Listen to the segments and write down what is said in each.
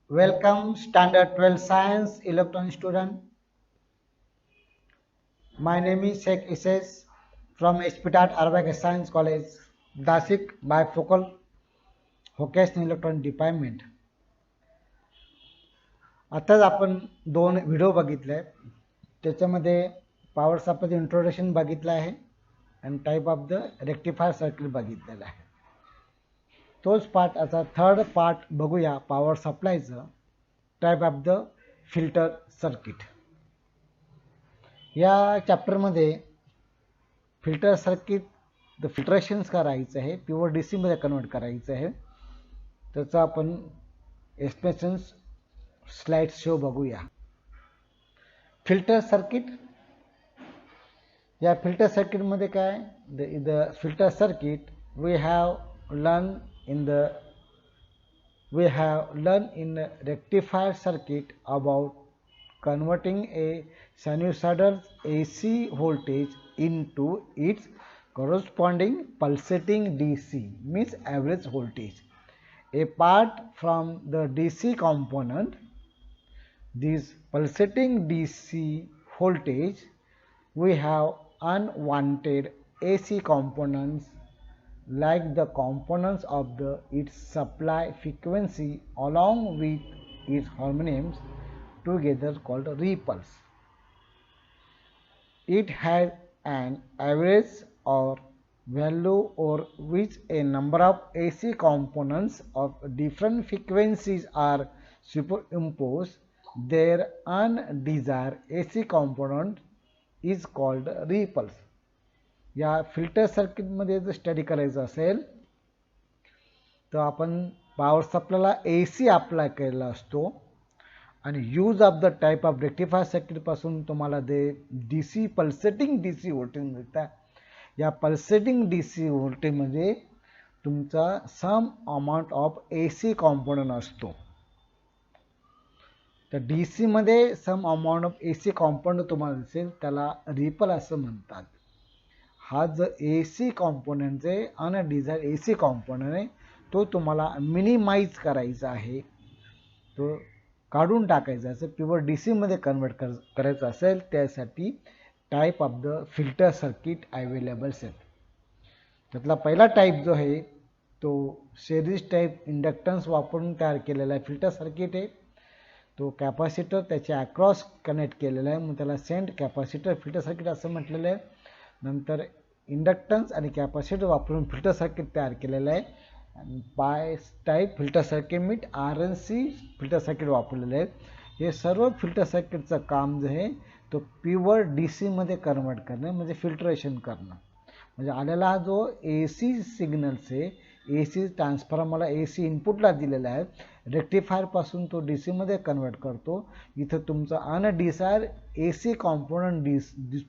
Welcome Standard 12 Science Electronic student. My name is Sheikh Ises from Espitat Arabic Science College, Dasik Bifocal Vocational Electronic Department. आताच आपण दोन video बघितले. त्याच्यामध्ये power सप्लायचं introduction बघितलं आहे आणि type of the rectifier circuit बघितलेलं आहे. तोच पार्ट आता थर्ड पार्ट बघूया पॉवर सप्लायचं, type of the filter circuit. या चॅप्टरमध्ये फिल्टर सर्किट द फिल्ट्रेशन्स करायचं आहे, प्युअर डी सीमध्ये कन्वर्ट करायचं आहे. त्याचं आपण एक्सप्लेनेशन्स स्लाइड शो बघूया. फिल्टर सर्किट, या फिल्टर सर्किटमध्ये काय, the filter circuit we have learned in rectifier circuit about converting a sinusoidal AC voltage into its corresponding pulsating DC, means average voltage. Apart from the DC component, this pulsating DC voltage, we have unwanted AC components like the components of its supply frequency along with its harmonics together called ripples. It has an average or value over which a number of AC components of different frequencies are superimposed. Their undesired AC component is called ripples. या filter सर्किटमध्ये जर study करायचं असेल तर आपण power सप्लायला AC apply केलेला असतो आणि use of the type of rectifier सर्किटपासून तुम्हाला ते DC पल्सेटिंग DC व्होल्टेज मिळतात. या पल्सेटिंग DC व्होल्टेजमध्ये तुमचा some amount of AC component असतो. तर DC मध्ये some amount of AC component तुम्हाला दिसेल, त्याला रिपल असं म्हणतात. हा जो AC कॉम्पोनंट आहे, अनडिझायर्ड AC कॉम्पोनंट आहे, तो तुम्हाला मिनिमाइज करायचा आहे, तो काढून टाकायचा असेल, प्युअर DC मध्ये कन्वर्ट करायचं असेल, त्यासाठी type of the filter circuit availables आहेत. त्यातला पहिला टाईप जो आहे तो सिरीज टाईप इंडक्टन्स वापरून तयार केलेला आहे फिल्टर सर्किट आहे. तो कॅपॅसिटर त्याच्या अक्रॉस कनेक्ट केलेला आहे, मग त्याला सेंट कॅपॅसिटर फिल्टर सर्किट असं म्हटलेलं आहे. नंतर इंडक्टन्स आणि कॅपॅसिटर वापरून फिल्टर सर्किट तयार केलेलं आहे. बाय टाईप फिल्टर सर्किट मीट RNC फिल्टर सर्किट वापरलेले आहेत. हे सर्व फिल्टर सर्किटचं काम जे आहे तो प्युअर DC मध्ये कन्वर्ट करणे, म्हणजे फिल्ट्रेशन करणं. म्हणजे आलेला जो AC सिग्नल्स आहे, AC ट्रान्सफॉर्मरला AC इनपुटला दिलेला आहे, रेक्टिफायरपासून तो DC मध्ये कन्वर्ट करतो. इथं तुमचा अनडिझायर AC कॉम्पोनंट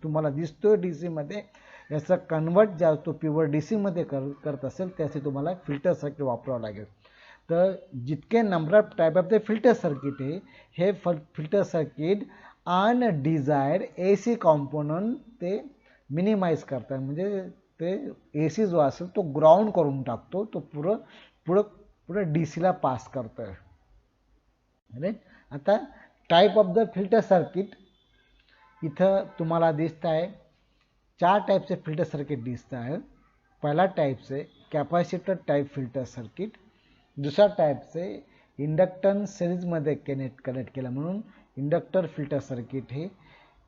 तुम्हाला दिसतोय DC मध्ये, याचा कन्वर्ट ज्या तो प्युअर DC मध्ये करत असेल त्यासाठी तुम्हाला फिल्टर सर्किट वापरावं लागेल. तर जितके number of type of the filter circuit आहे, हे फिल्टर सर्किट अनडिझायर्ड AC कॉम्पोनंट ते मिनिमाइज करतात, म्हणजे ते AC जो असेल तो ग्राउंड करून टाकतो, तो पुढे DC ला पास करतोय. आता type of the filter circuit इथं तुम्हाला दिसत आहे, चार टाईपचे फिल्टर सर्किट दिसत आहेत. पहिला टाईपचे कॅपॅसिटर टाईप फिल्टर सर्किट, दुसरा टाईपचे इंडक्टन्स सिरीजमध्ये कनेक्ट केला म्हणून इंडक्टर फिल्टर सर्किट हे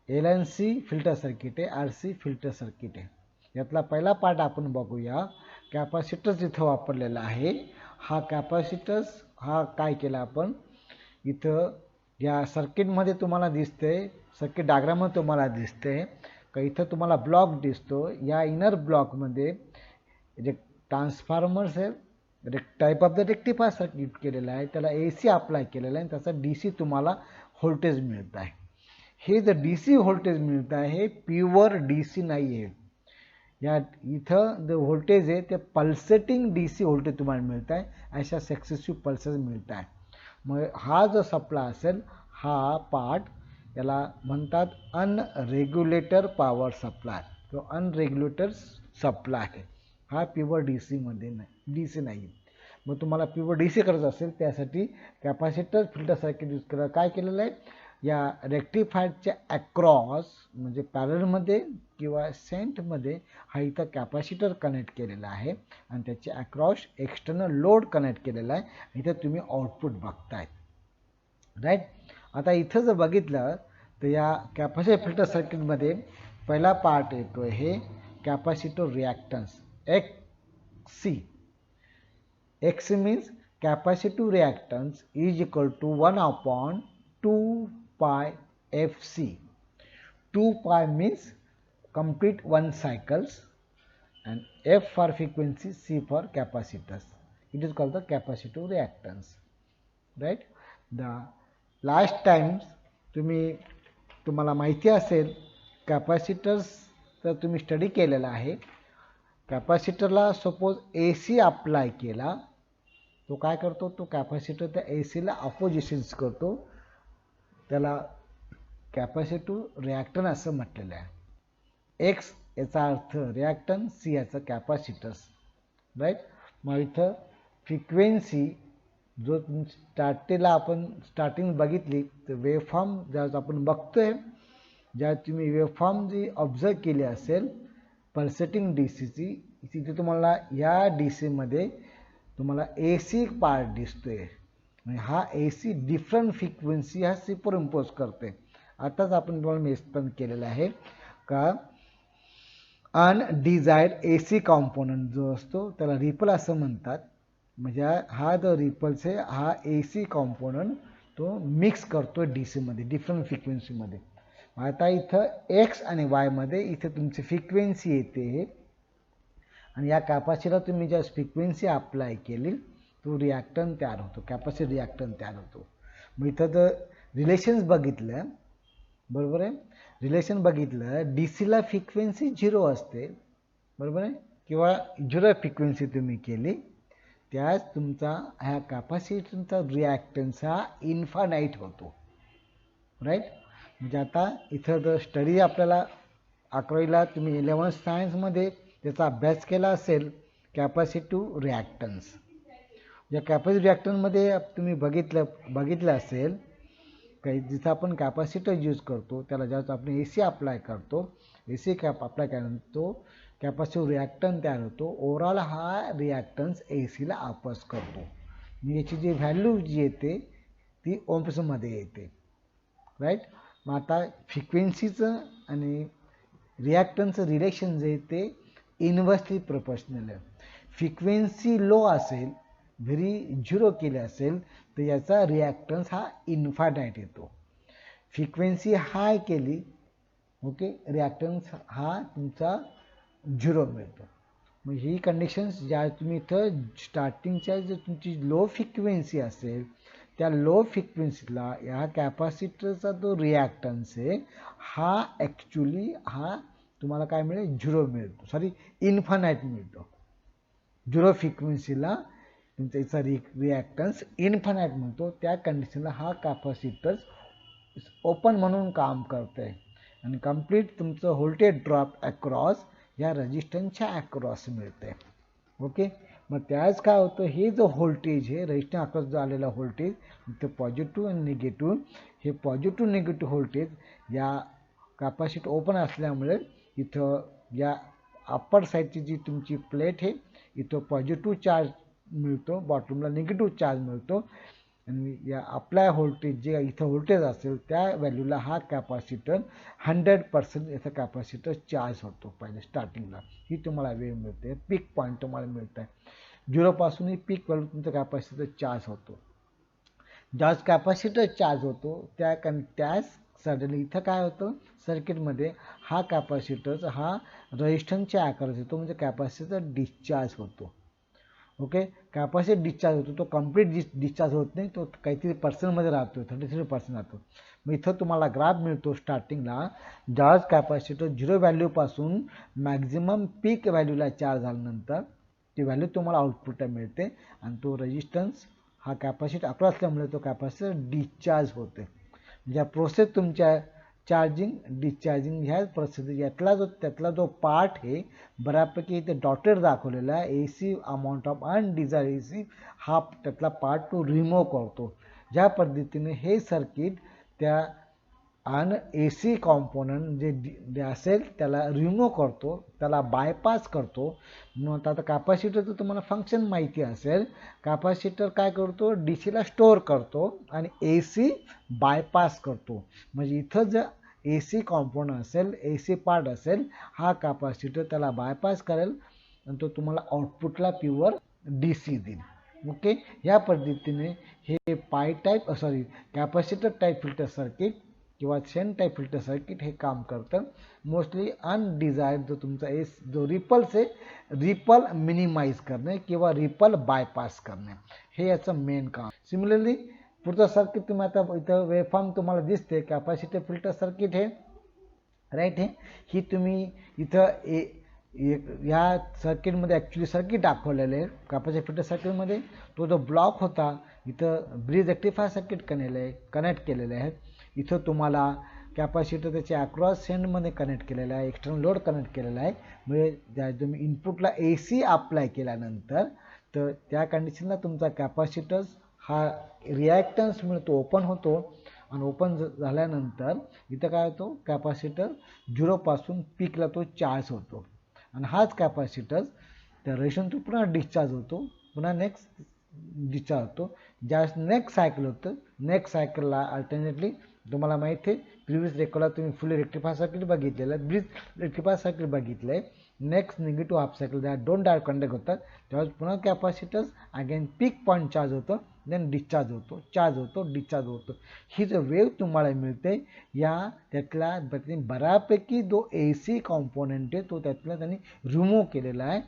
LNC फिल्टर सर्किट आहे, RC फिल्टर सर्किट आहे. यातला पहिला पार्ट आपण बघूया. कॅपॅसिटर्स इथं वापरलेला आहे. हा कॅपॅसिटर्स हा काय केला आपण इथं या सर्किटमध्ये तुम्हाला दिसते, सर्किट डायग्राममध्ये तुम्हाला दिसते का इथं तुम्हाला ब्लॉक दिसतो. या इनर ब्लॉकमध्ये ट्रान्सफॉर्मर्स आहे, type of the rectifier circuit केलेला आहे, त्याला AC अप्लाय केलेला आहे, त्याचा DC तुम्हाला व्होल्टेज मिळत आहे. हे जे DC व्होल्टेज मिळत आहे हे प्युअर DC नाही आहे. या इथं जे व्होल्टेज आहे ते पल्सेटिंग DC व्होल्टेज तुम्हाला मिळत आहे, अशा सक्सेसिव्ह पल्सेस मिळत आहे. मग हा जो सप्लाय असेल हा पार्ट याला म्हणतात अनरेग्युलेटर पॉवर सप्लाय किंवा अनरेग्युलेटर सप्लाय आहे. हा प्युअर DC मध्ये नाही, DC नाही. मग तुम्हाला प्युअर डी सी करायचं असेल त्यासाठी कॅपॅसिटर फिल्टर सर्किट यूज करा. काय केलेलं आहे, या रेक्टिफायरच्या अक्रॉस म्हणजे पॅरलमध्ये किंवा सेंटमध्ये हा इथं कॅपॅसिटर कनेक्ट केलेला आहे आणि त्याच्या अक्रॉस एक्सटर्नल लोड कनेक्ट केलेला आहे. इथं तुम्ही आउटपुट बघताय, राईट. आता इथं जर बघितलं तर या कॅपॅसिटर फिल्टर सर्किटमध्ये पहिला पार्ट येतो हे capacitor reactance XC. XC means capacitive reactance is equal to 1/2 pi FC. 2 pi means complete 1 cycles and F for frequency, C for capacitors. It is called the capacitive reactance, right? The last times तुम्हाला माहिती असेल capacitors तर तुम्ही study केलेला आहे. कॅपॅसिटरला suppose AC apply केला, तो काय करतो, तो कॅपॅसिटर त्या ACला अपोजिशन्स करतो, त्याला कॅपॅसिटिव्ह रिॲक्टन असं म्हटलेलं आहे. X याचा अर्थ रिॲक्टन, C याचा कॅपॅसिटर्स, राईट. मग इथं फ्रिक्वेन्सी जो आपण स्टार्टिंग बघितली तर वेवफॉर्म ज्यावेळेस आपण बघतोय, ज्या तुम्ही वेवफॉर्म जी ऑब्झर्व केली असेल पल्सेटिंग DCची, तिथे तुम्हाला या DCमध्ये तुम्हाला AC पार्ट दिसतोय आणि हा AC डिफरंट फ्रिक्वेन्सी हा सुपर इम्पोज करते. आताच आपण तुम्हाला एक्सप्लेन केलेलं आहे का अनडिझायर्ड AC कॉम्पोनंट जो असतो त्याला रिपल असं म्हणतात. म्हणजे हा जो रिपल्स आहे हा AC कॉम्पोनंट तो मिक्स करतो DCमध्ये डिफरंट फ्रिक्वेन्सीमध्ये. आता इथं X आणि Y मध्ये इथे तुमची फ्रिक्वेन्सी येते आणि या कॅपॅसिटरला तुम्ही ज्या फ्रिक्वेन्सी अप्लाय केली तो रिॲक्टन तयार होतो, कॅपॅसिटर रिॲक्टन तयार होतो. मग इथं जर रिलेशन्स बघितलं, बरोबर आहे, रिलेशन बघितलं DCला फ्रिक्वेन्सी 0 असते, बरोबर आहे, किंवा 0 फ्रिक्वेन्सी तुम्ही केली त्याच तुमचा ह्या कॅपॅसिटरचा रिॲक्टन्स हा इन्फानाईट होतो, राईट. म्हणजे आता इथं जर स्टडी आपल्याला 11वीला तुम्ही 11th सायन्समध्ये त्याचा अभ्यास केला असेल कॅपॅसिटिव्ह रिॲक्टन्स. या कॅपॅसिटिव्ह रिॲक्टन्समध्ये तुम्ही बघितलं असेल काही जिथं आपण कॅपॅसिटर यूज करतो त्याला ज्यावेळेस आपण AC अप्लाय करतो, AC अप्लाय केल्यानंतर तो कॅपॅसिटिव्ह रिॲक्टन तयार होतो. ओव्हरऑल हा रिॲक्टन्स ACला अपोज करतो. म्हणजे याची जी व्हॅल्यू जी येते ती ओम्समध्ये येते, राईट. मग आता फ्रिक्वेन्सीचं आणि रिॲक्टन्सचं रिलेशन जे ते इन्व्हर्सली प्रोपोर्शनल आहे. फ्रिक्वेन्सी लो असेल, व्हेरी 0 केले असेल तर याचा रिॲक्टन्स हा इन्फानाईट येतो. फ्रिक्वेन्सी हाय केली, ओके, रिॲक्टन्स हा तुमचा 0 मिळतो. मग ही कंडिशन्स ज्या तुम्ही इथं स्टार्टिंगच्या जे तुमची लो फ्रिक्वेन्सी असेल त्या लो फ्रिक्वेन्सीला या कॅपॅसिटरचा जो रिॲक्टन्स आहे हा ॲक्च्युली हा तुम्हाला काय मिळेल, 0 मिळतो, सॉरी इन्फानाईट मिळतो. 0 फ्रिक्वेन्सीला तुमचा याचा रिॲक्टन्स इन्फानाईट मिळतो. त्या कंडिशनला हा कॅपॅसिटर ओपन म्हणून काम करतं आहे आणि कम्प्लीट तुमचं व्होल्टेज ड्रॉप अक्रॉस या रेजिस्टन्सच्या अक्रॉस मिळतं आहे, ओके. मग त्याच काय होतं, हे जो व्होल्टेज आहे रेजिस्टन्स अक्रॉस जो आलेला व्होल्टेज इथं पॉझिटिव्ह आणि निगेटिव्ह, हे पॉझिटिव्ह निगेटिव्ह व्होल्टेज या कॅपॅसिटर ओपन असल्यामुळे इथं या अप्पर साईडची जी तुमची प्लेट आहे इथं पॉझिटिव्ह चार्ज मिळतो, बॉटमला निगेटिव्ह चार्ज मिळतो आणि या अप्लाय व्होल्टेज जे इथं व्होल्टेज असेल त्या व्हॅल्यूला हा कॅपॅसिटर 100% याचा कॅपॅसिटर चार्ज होतो. पहिले स्टार्टिंगला ही तुम्हाला वेळ मिळते, पीक पॉईंट तुम्हाला मिळत आहे. 0 पासून ही पीक व्हॅल्यू तुमचा कॅपॅसिटर चार्ज होतो. ज्यावेळेस कॅपॅसिटर चार्ज होतो त्याच सडनली इथं काय होतं सर्किटमध्ये हा कॅपॅसिटर हा रेजिस्टन्सच्या आकारात येतो, म्हणजे कॅपॅसिटर डिस्चार्ज होतो, ओके. कॅपॅसिटर डिस्चार्ज होतो, तो कम्प्लीट डिस्चार्ज होत नाही, तो काहीतरी पर्सेंटमध्ये राहतो, 33% राहतो. मग इथं तुम्हाला ग्राफ मिळतो स्टार्टिंगला ज्यावेळेस कॅपॅसिटर 0 व्हॅल्यूपासून मॅक्झिमम पीक व्हॅल्यूला चार्ज झाल्यानंतर ती व्हॅल्यू तुम्हाला आउटपुटला मिळते आणि तो रेजिस्टन्स हा कॅपॅसिटर अक्रॉस असल्यामुळे तो कॅपॅसिटर डिस्चार्ज होते. ज्या प्रोसेस तुमच्या चार्जिंग डिस्चार्जिंग ह्या परिस्थिती त्यातला जो पार्ट आहे बऱ्यापैकी इथे डॉटेड दाखवलेला आहे. AC अमाऊंट ऑफ अनडिझायर्ड AC हा त्यातला पार्ट तो रिमूव्ह करतो. ज्या पद्धतीने हे सर्किट त्या AC कॉम्पोनंट जे असेल त्याला रिमूव्ह करतो, त्याला बायपास करतो. मग आता कॅपॅसिटरचं तुम्हाला फंक्शन माहिती असेल. कॅपॅसिटर काय करतो, DCला स्टोअर करतो आणि AC बायपास करतो. म्हणजे इथं जर AC कॉम्पोनंट असेल, AC पार्ट असेल, हा कॅपॅसिटर त्याला बायपास करेल आणि तो तुम्हाला आउटपुटला प्युअर DC देईल. ओके, या पद्धतीने हे कॅपॅसिटर टाईप फिल्टर सर्किट किंवा शेन टाईप फिल्टर सर्किट हे काम करतं. मोस्टली अनडिझायर्ड जो तुमचा जो रिपल्स आहे, रिपल मिनिमाइज करणे किंवा रिपल बायपास करणे, हे याचं मेन काम. सिमिलरली पुढचं सर्किट तुम्ही आता इथं वेवफॉर्म तुम्हाला दिसते, कॅपॅसिटर फिल्टर सर्किट हे राईट आहे. ही तुम्ही इथं या सर्किटमध्ये ॲक्च्युली सर्किट दाखवलेलं आहे. कॅपॅसिटर फिल्टर सर्किटमध्ये तो जो ब्लॉक होता इथं ब्रिज रेक्टिफायर सर्किट कनेक्ट केलेले आहे. इथं तुम्हाला कॅपॅसिटर त्याच्या अक्रॉस सेंडमध्ये कनेक्ट केलेला आहे, एक्सटर्नल लोड कनेक्ट केलेला आहे. म्हणजे तुम्ही इनपुटला AC अप्लाय केल्यानंतर तर त्या कंडिशनला तुमचा कॅपॅसिटर हा रिॲक्टन्स मिळतो, ओपन होतो आणि ओपन झाल्यानंतर इथं काय होतो, कॅपॅसिटर 0 पासून पीकला तो चार्ज होतो आणि हाच कॅपॅसिटर त्या रेशनतून पुन्हा डिस्चार्ज होतो, पुन्हा नेक्स्ट डिस्चार्ज होतो. ज्या नेक्स्ट सायकल होतं, नेक्स्ट सायकलला अल्टरनेटली तुम्हाला माहिती आहे प्रिव्हियस रेकॉर्डला तुम्ही फुल रेक्टिफायर सर्किट बघितलेलं आहे, ब्रिज रेक्टिफायर सर्किट बघितलं आहे. नेक्स्ट निगेटिव्ह हाफ सायकल त्या दोन डायरेक्ट कंडक्ट होतात, त्यावेळेस पुन्हा कॅपॅसिटर्स अगेन पीक पॉईंट चार्ज होतं, देन डिस्चार्ज होतो, चार्ज होतो, डिस्चार्ज होतो. ही जो वेव तुम्हाला मिळते त्यातला बऱ्यापैकी जो AC कॉम्पोनंट आहे तो त्यातला त्यांनी रिमूव्ह केलेला आहे.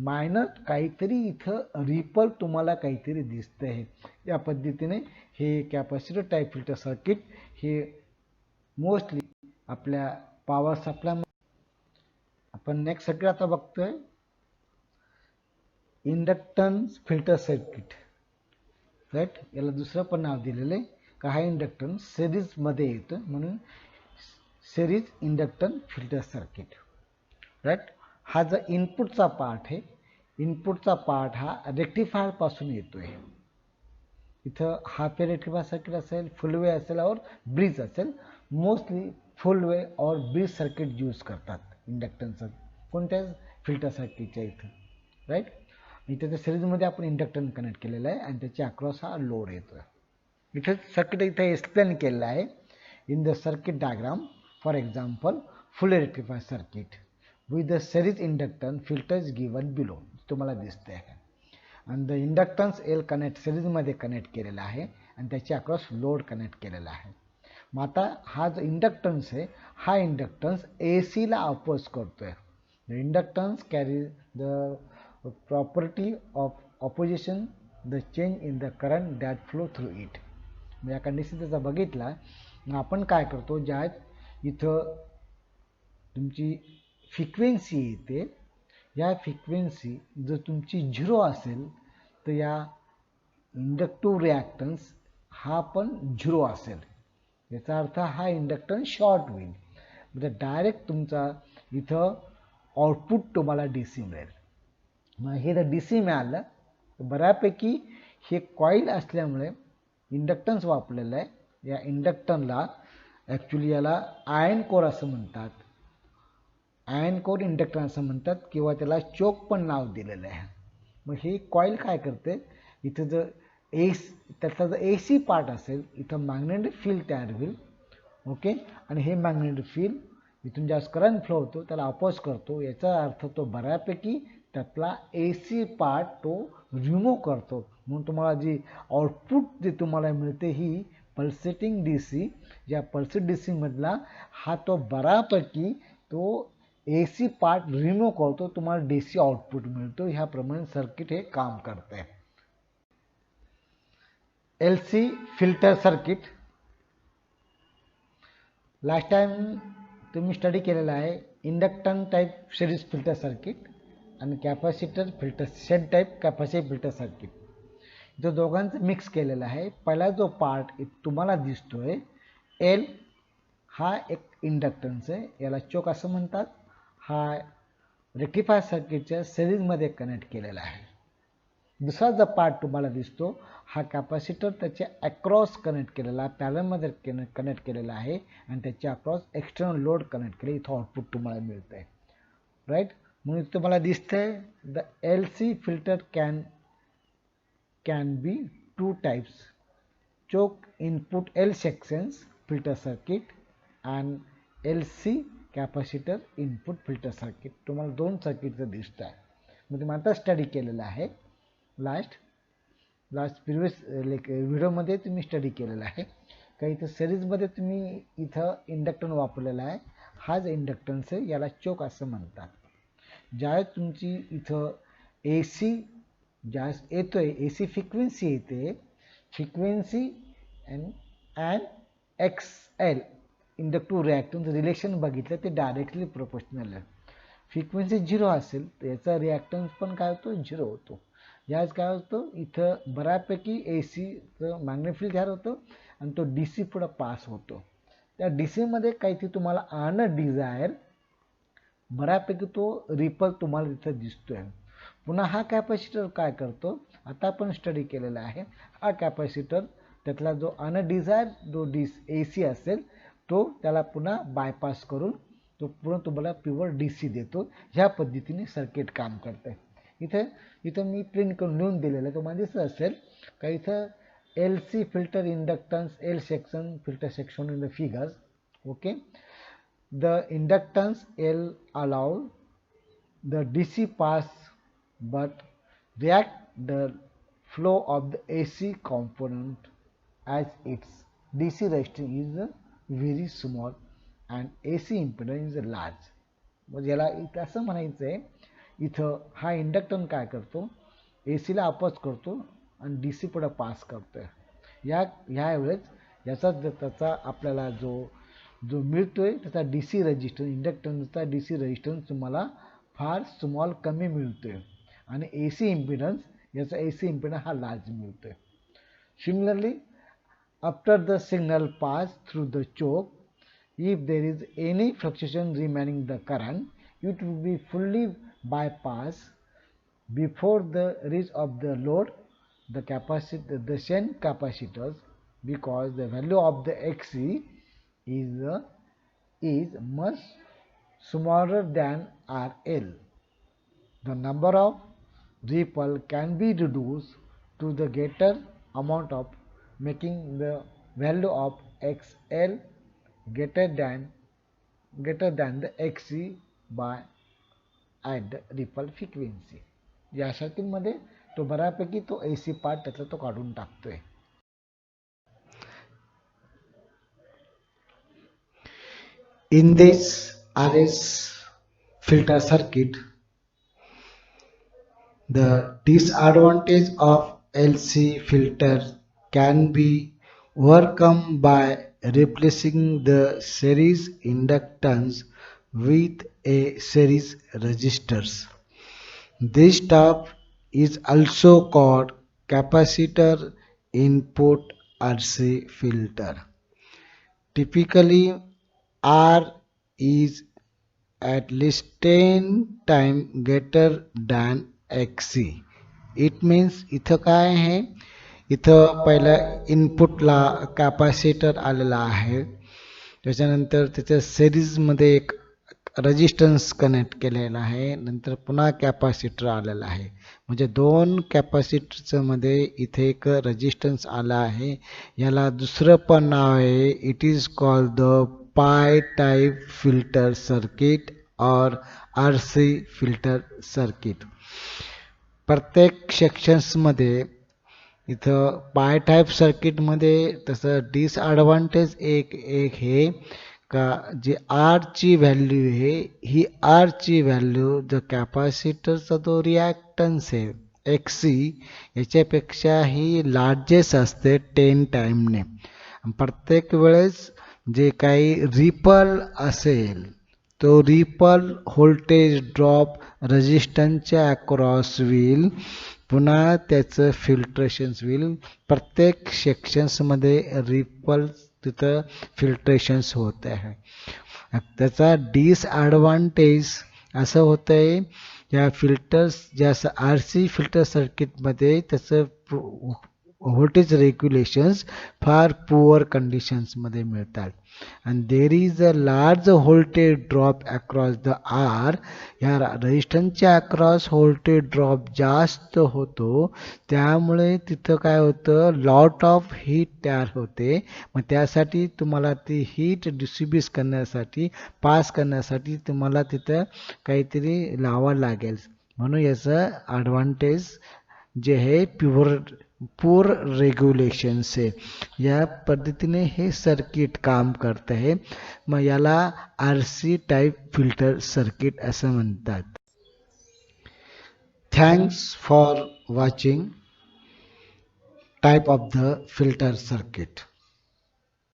मायनर काहीतरी इथं रिपल तुम्हाला काहीतरी दिसतं आहे. या पद्धतीने हे कॅपॅसिटर टाईप फिल्टर सर्किट हे मोस्टली आपल्या पॉवर सप्लाय. आपण नेक्स्ट सर्किट आता बघतोय इंडक्टन्स फिल्टर सर्किट. राईट, याला दुसरं पण नाव दिलेलं आहे का हा इंडक्टन्स सिरीजमध्ये येतं म्हणून series inductance filter circuit. Right, हा जो इनपुटचा पार्ट आहे, इनपुटचा पार्ट हा रेक्टिफायरपासून येतो आहे. इथं हाफ वे रेक्टिफायर सर्किट असेल, फुल वे असेल और ब्रिज असेल. मोस्टली फुल वे और ब्रिज सर्किट यूज करतात इंडक्टन्स कोणत्या फिल्टर सर्किटच्या इथं. राईट, इथे त्या सिरीजमध्ये आपण इंडक्टन कनेक्ट केलेलं आहे आणि त्याच्या अक्रॉस हा लोड येतो. इथे सर्किट इथे एक्सप्लेन केलेलं आहे in the circuit diagram. For example full rectifier circuit with the series inductance filters given below तुम्हाला दिसते आहे. आणि द इंडक्टन्स कनेक्ट सिरीजमध्ये कनेक्ट केलेला आहे आणि त्याच्या अक्रॉस लोड कनेक्ट केलेला आहे. मग आता हा जो इंडक्टन्स आहे हा इंडक्टन्स ACला अपोज करतोय. The inductance carry the property of opposition the change in the current that flow through it. या कंडिशन त्याचा बघितला आपण काय करतो, ज्या इथं तुमची फ्रिक्वेन्सी येते, या फ्रिक्वेन्सी जर तुमची 0 असेल तर या इंडक्टिव्ह रिॲक्टन्स हा पण 0 असेल. याचा अर्थ हा इंडक्टन्स शॉर्ट होईल. म्हणजे डायरेक्ट तुमचा इथं आउटपुट तुम्हाला DC मिळेल. मग हे जर DC मिळालं तर बऱ्यापैकी हे कॉईल असल्यामुळे इंडक्टन्स वापरलेलं आहे. या इंडक्टनला ॲक्च्युली याला आयर्न कोर असं म्हणतात, आयर्न कोर इंडक्टन असं म्हणतात किंवा त्याला चोक पण नाव दिलेलं आहे. मग ही कॉईल काय करते, इथं जर त्यातला जर AC पार्ट असेल इथं मॅग्नेटिक फील्ड तयार होईल. ओके, आणि हे मॅग्नेटिक फील्ड इथून जास्त करंट फ्लो होतो त्याला अपोज करतो. याचा अर्थ तो बऱ्यापैकी त्यातला AC पार्ट तो रिमूव्ह करतो. म्हणून तुम्हाला जी आउटपुट जे तुम्हाला मिळते ही पल्सेटिंग DC. ज्या पल्सेट DC मधला हा तो बऱ्यापैकी तो AC पार्ट रिमूव्ह करतो, तुम्हाला DC आउटपुट मिळतो. ह्याप्रमाणे सर्किट हे काम करते. LC filter circuit last time तुम्ही स्टडी केलेला आहे. इंडक्टन टाईप सिरीज फिल्टर सर्किट आणि कॅपॅसिटर फिल्टर शेन टाईप कॅपॅसिटर फिल्टर सर्किट, जो दोघांचं मिक्स केलेलं आहे. पहिला जो पार्ट तुम्हाला दिसतोय L हा एक इंडक्टन्स आहे, याला चोक असं म्हणतात. हा रेक्टिफायर सर्किटच्या सिरीजमध्ये कनेक्ट केलेला आहे. दुसरा जो पार्ट तुम्हाला दिसतो हा कॅपॅसिटर त्याच्या अक्रॉस कनेक्ट केलेला, पॅरलमध्ये कनेक्ट केलेला आहे आणि त्याच्या अक्रॉस एक्सटर्नल लोड कनेक्ट केले. इथं आउटपुट तुम्हाला मिळतंय, राईट. म्हणून तुम्हाला दिसतंय the LC filter can be two types: choke input L sections filter circuit and LC capacitor input filter circuit. तुम्हाला दोन सर्किटचं दिसत आहे. मग तुम्ही आता स्टडी केलेलं आहे, लास्ट प्रिव्हियस व्हिडिओमध्ये तुम्ही स्टडी केलेला आहे का. इथं सिरीजमध्ये तुम्ही इथं इंडक्टन्स वापरलेला आहे. हा जो इंडक्टन्स आहे याला चोक असं म्हणतात. ज्यावेळेस तुमची इथं AC ज्यावेळेस येतोय, AC फ्रिक्वेन्सी येते, frequency and XL inductive reactance relation बघितलं ते डायरेक्टली प्रोपोर्शनल आहे. फ्रिक्वेन्सी 0 असेल तर याचा रिॲक्टन्स पण काय होतो, 0 होतो. यावेळेस काय होतं, इथं बऱ्यापैकी ACचं मॅग्नेटिक फील्ड तयार होतं आणि तो DC पुढं पास होतो. त्या DCमध्ये काहीतरी तुम्हाला अनडिझायर बऱ्यापैकी तो रिपल तुम्हाला तिथं दिसतोय. पुन्हा हा कॅपॅसिटर काय करतो, आता आपण स्टडी केलेला आहे. हा कॅपॅसिटर त्यातला जो अनडिझायर जो AC असेल तो त्याला पुन्हा बायपास करून तो पुन्हा तुम्हाला प्युअर DC देतो. ह्या पद्धतीने सर्किट काम करते. इथं मी प्रिंट करून लिहून दिलेलं आहे, तुम्हाला दिसत असेल का. इथं LC filter inductance L section filter section in the figures. Okay, the inductance L allow the DC pass but react the flow of the AC component as its DC resistance is very small and AC impedance is large. म्हणजे याला इथं असं म्हणायचं आहे, इथं हा inductance काय करतो, ACला अपोज करतो आणि DC पुढे पास करतोय. ह्या वेळेस त्याचा आपल्याला जो मिळतोय त्याचा DC रेजिस्टन्स, इंडक्टन्सचा DC रेजिस्टन्स तुम्हाला फार स्मॉल कमी मिळतोय आणि AC इम्पिडन्स याचा AC इम्पिडन्स हा लार्ज मिळतोय. Similarly after the signal pass through the choke, if there is any fluctuation remaining the current, it will be fully bypassed before the reach of the load, the shunt capacitors, because the value of the XC is much smaller than RL. The number of ripple can be reduced to the greater amount of making the value of XL greater than the XC by at the ripple frequency. या सर्किटमध्ये तो बऱ्यापैकी तो AC part त्यातला तो काढून टाकतोय. In this RS filter circuit, the disadvantage of LC filter can be overcome by replacing the series inductance with a series resistors. This type is also called capacitor input RC filter. Typically, R is at least 10 times greater than XC. It means इथं काय आहे, इथं पहिला इनपुटला capacitor आलेला आहे, त्याच्यानंतर त्याच्या सिरीजमध्ये एक रेजिस्टन्स कनेक्ट केलेला आहे, नंतर पुन्हा कॅपॅसिटर आलेला आहे. म्हणजे दोन कॅपॅसिटरचं मध्ये इथे एक रेजिस्टन्स आला आहे. याला दुसरं पण नाव आहे, इट इज कॉल्ड द पाय टाइप फिल्टर सर्किट और RC फिल्टर सर्किट. प्रत्येक सेक्शन्समध्ये इथं पाय टाइप सर्किटमध्ये तसं डिसएडव्हान्टेज एक हे का जी R ची व्हॅल्यू आहे, ही R ची व्हॅल्यू जो कॅपॅसिटरचा जो रिॲक्टन्स आहे XC याच्यापेक्षा ही लार्जेस्ट असते 10 टाइमने. प्रत्येक वेळेस जे काही रिपल असेल तो रिपल व्होल्टेज ड्रॉप रेजिस्टन्सच्या अक्रॉस होईल, पुन्हा त्याचं फिल्ट्रेशन्स होईल. प्रत्येक सेक्शन्समध्ये रिपल तिथं फिल्ट्रेशन्स होत आहे. त्याचा डिसॲडव्हान्टेज असं होतं आहे, या फिल्टर्स ज्या आर सी फिल्टर सर्किटमध्ये त्याचं व्होल्टेज रेग्युलेशन्स फार पुअर कंडिशन्समध्ये मिळतात. and there is a large voltage drop across the R. ह्या रेजिस्टन्सच्या अक्रॉस व्होल्टेज ड्रॉप जास्त होतो, त्यामुळे तिथं काय होतं, लॉट ऑफ हीट तयार होते. मग त्यासाठी तुम्हाला ती हीट डिस्ट्रीब्यूट करण्यासाठी, पास करण्यासाठी तुम्हाला तिथं काहीतरी लावावं लागेल. म्हणून याचं ॲडव्हान्टेज जे आहे पूर रेग्युलेशन से या पद्धतीने हे सर्किट काम करत आहे. मग याला R C type filter circuit असं म्हणतात. Thanks for watching type of the filter circuit.